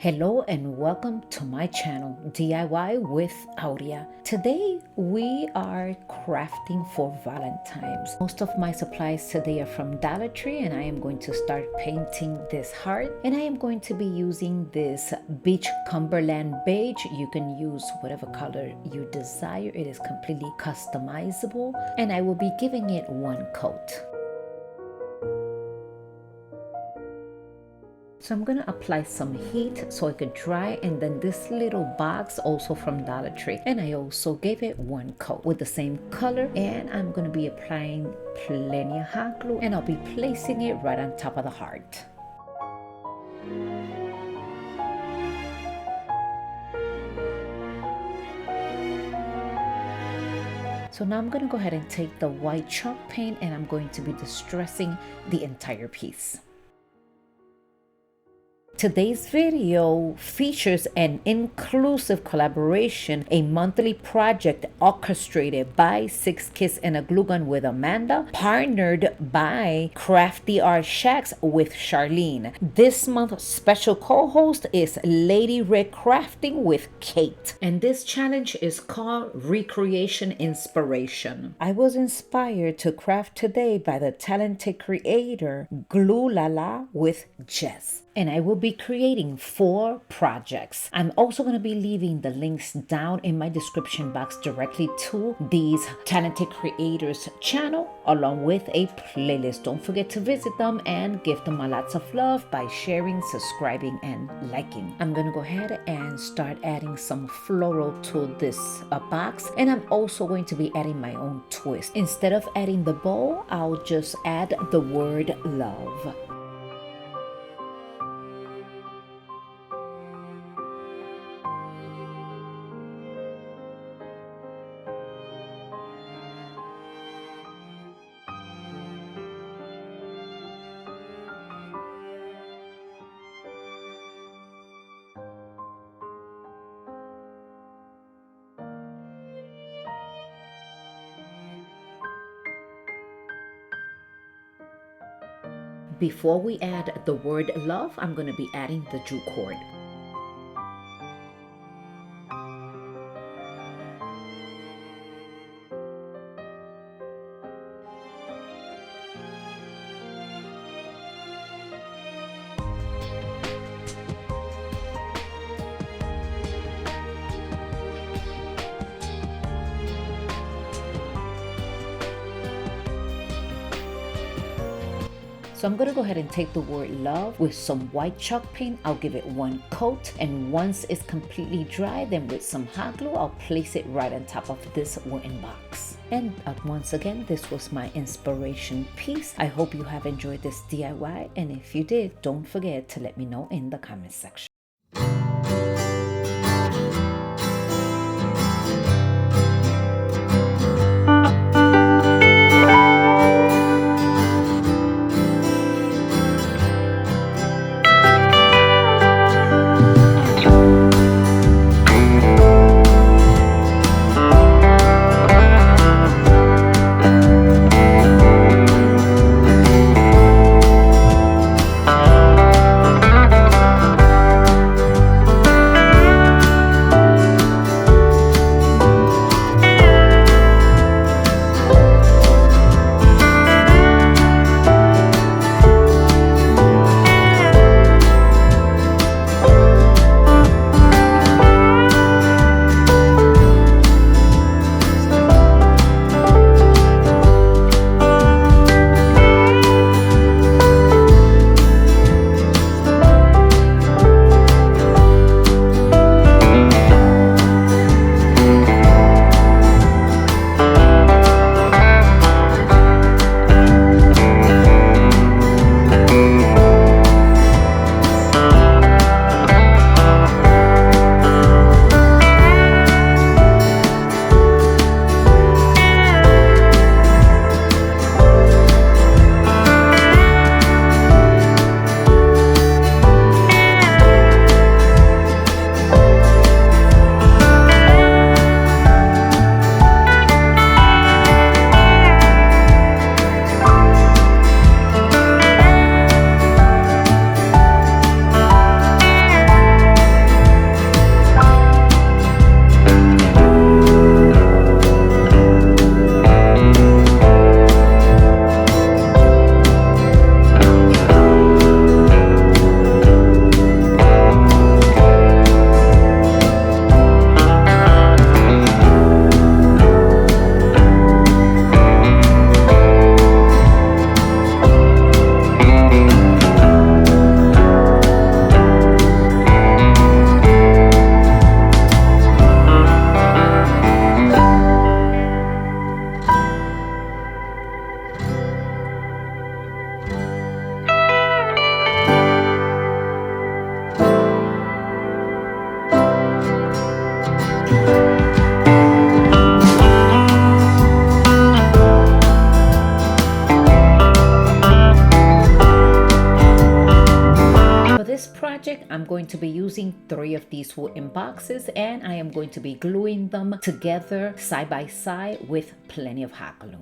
Hello and welcome to my channel DIY with Aurea. Today we are crafting for Valentine's. Most of my supplies today are from Dollar Tree and I am going to start painting this heart, and I am going to be using this Beach Cumberland beige. You can use whatever color you desire. It is completely customizable and I will be giving it one coat. So I'm going to apply some heat so it could dry, and then this little box also from Dollar Tree, and I also gave it one coat with the same color, and I'm going to be applying plenty of hot glue and I'll be placing it right on top of the heart. So now I'm going to go ahead and take the white chalk paint and I'm going to be distressing the entire piece. Today's video features an inclusive collaboration, a monthly project orchestrated by Six Kiss and a Glue Gun with Amanda, partnered by Crafty Art Shacks with Charlene. This month's special co-host is Lady Red Crafting with Kate. And this challenge is called Recreation Inspiration. I was inspired to craft today by the talented creator Glue Lala with Jess. And I will be creating 4 projects. I'm also going to be leaving the links down in my description box directly to these talented creators' channel, along with a playlist. Don't forget to visit them and give them a lots of love by sharing, subscribing, and liking. I'm going to go ahead and start adding some floral to this box, and I'm also going to be adding my own twist. Instead of adding the bow, I'll just add the word love. Before we add the word love, I'm going to be adding the jute cord. So I'm going to go ahead and take the word love with some white chalk paint. I'll give it one coat, and once it's completely dry, then with some hot glue, I'll place it right on top of this wooden box. And once again, this was my inspiration piece. I hope you have enjoyed this DIY, and if you did, don't forget to let me know in the comment section. I'm going to be using 3 of these wooden boxes, and I am going to be gluing them together side by side with plenty of hot glue.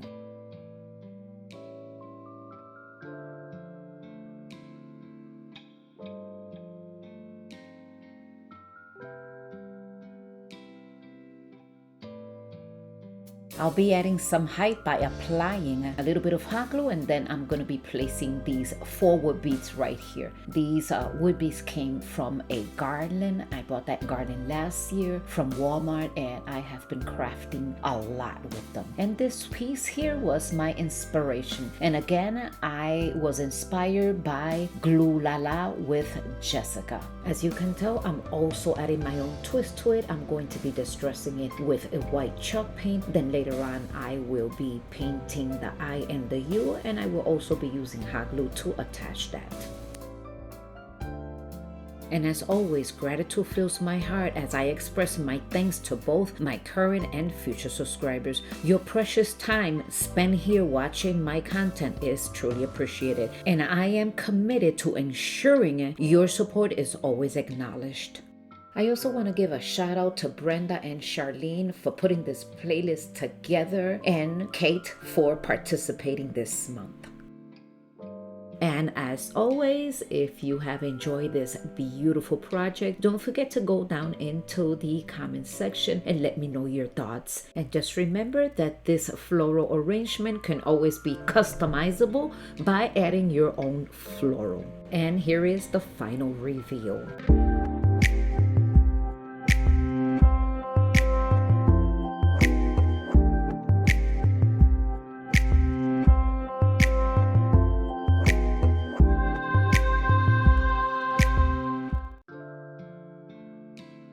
I'll be adding some height by applying a little bit of hot glue, and then I'm going to be placing these 4 wood beads right here. These wood beads came from a garland. I bought that garland last year from Walmart, and I have been crafting a lot with them. And this piece here was my inspiration. And again, I was inspired by Glue La La with Jessica. As you can tell, I'm also adding my own twist to it. I'm going to be distressing it with a white chalk paint. Then later on, I will be painting the I and the U, and I will also be using hot glue to attach that. And as always, gratitude fills my heart as I express my thanks to both my current and future subscribers. Your precious time spent here watching my content is truly appreciated, and I am committed to ensuring your support is always acknowledged. I also want to give a shout out to Brenda and Charlene for putting this playlist together, and Kate for participating this month. And as always, if you have enjoyed this beautiful project, don't forget to go down into the comment section and let me know your thoughts. And just remember that this floral arrangement can always be customizable by adding your own floral. And here is the final reveal.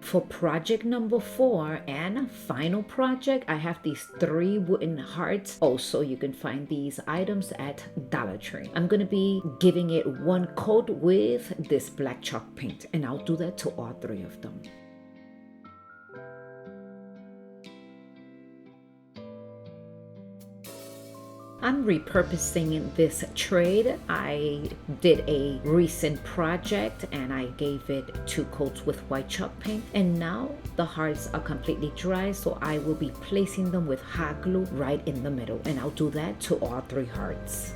For project number 4 and final project, I have these 3 wooden hearts. Also, you can find these items at Dollar Tree. I'm going to be giving it 1 coat with this black chalk paint, and I'll do that to all 3 of them. I'm repurposing this trade. I did a recent project and I gave it 2 coats with white chalk paint, and now the hearts are completely dry, so I will be placing them with hot glue right in the middle, and I'll do that to all 3 hearts.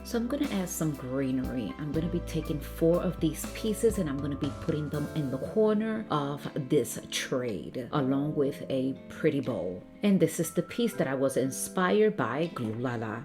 So I'm going to add some greenery. I'm going to be taking 4 of these pieces and I'm going to be putting them in the corner of this trade along with a pretty bowl. And this is the piece that I was inspired by Glue La La.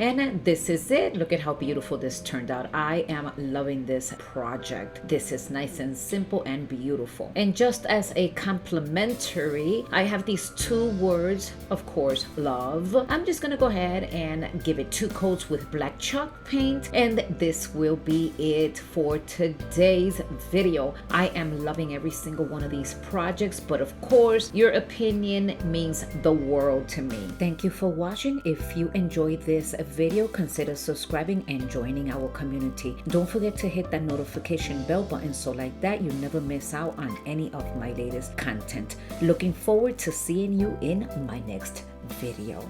And this is it. Look at how beautiful this turned out. I am loving this project. This is nice and simple and beautiful. And just as a complimentary, I have these 2 words, of course, love. I'm just gonna go ahead and give it 2 coats with black chalk paint, and this will be it for today's video. I am loving every single one of these projects, but of course, your opinion means the world to me. Thank you for watching. If you enjoyed this video, consider subscribing and joining our community. Don't forget to hit that notification bell button so like that you never miss out on any of my latest content. Looking forward to seeing you in my next video.